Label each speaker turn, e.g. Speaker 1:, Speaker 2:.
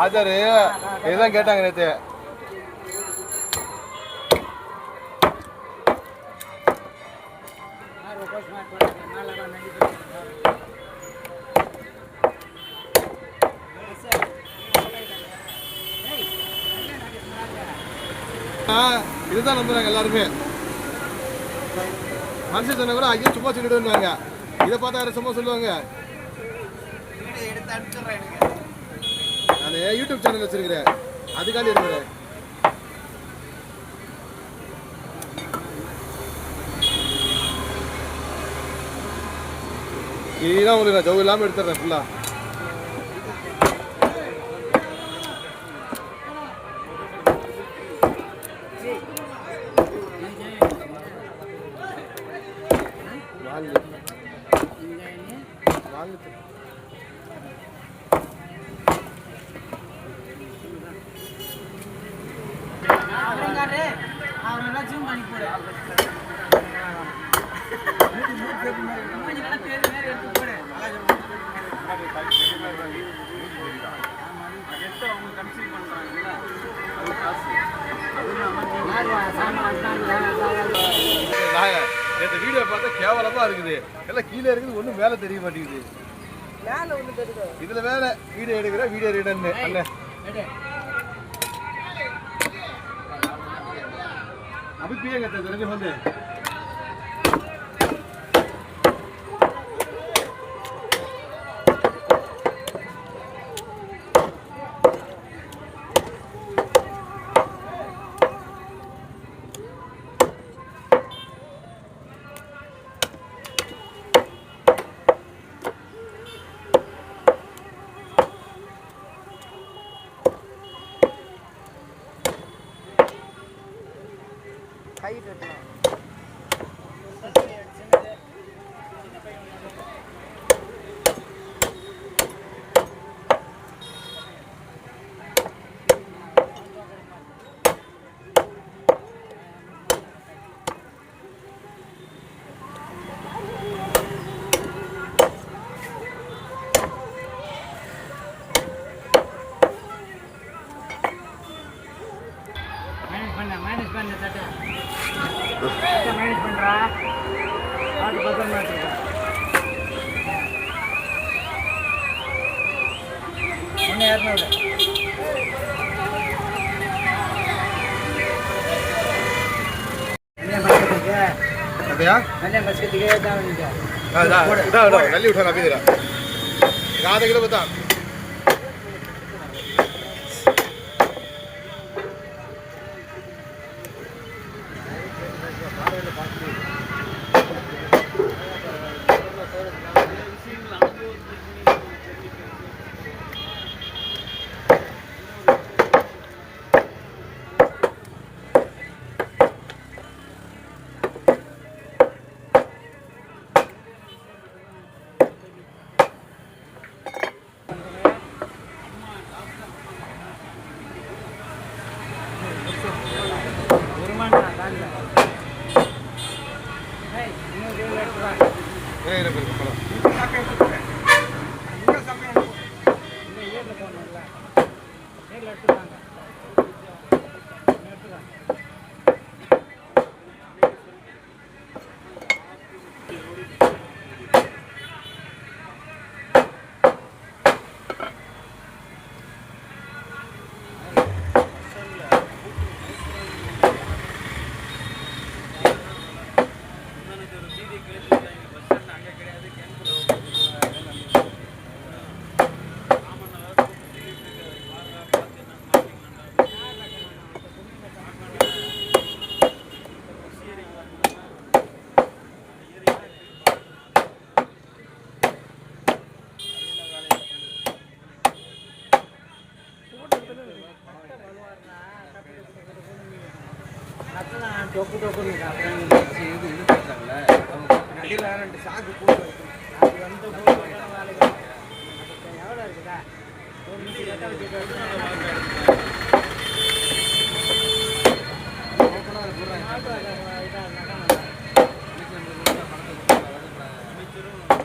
Speaker 1: ஆச்சாரு இதுதான் கேட்டாங்க நேற்று. இதுதான் நம்புறாங்க எல்லாருமே. மனுஷன் சொன்ன கூட ஐயோ சும்மா சொல்லிடுவாங்க. இதை பார்த்தா யாரும் சும்மா சொல்லுவாங்க. நான் யூடியூப் சேனல் வச்சிருக்கிறேன், அதுக்காண்டி இருக்கிறேன். இதுதான் உங்களுக்கு நான் ஜவு இல்லாமல் எடுத்துடுறேன் ஃபுல்லா. நேற்று வீடியோ பார்த்தா கேவலமா இருக்குது. எல்லாம் கீழே இருக்குது, ஒன்றும் வேலை தெரிய மாட்டேங்குது. இதுல வேலை வீடியோ எடுக்கிற வீடியோ ரீடன்னு அண்ணன் அபிப்பியங்க தெரிஞ்சு வந்து நல்லி விட்டா அப்படிங்கிற ஆधा किलो बता.
Speaker 2: டொக்கு டொக்குன்னு இது பண்ணுறாங்களே அடியில் 2 சாக்கு போட்டு அது வந்து வேலைக்கு எவ்வளோ இருக்குதா ஒரு நிமிஷம் எட்ட வச்சுட்டு வச்சிரும்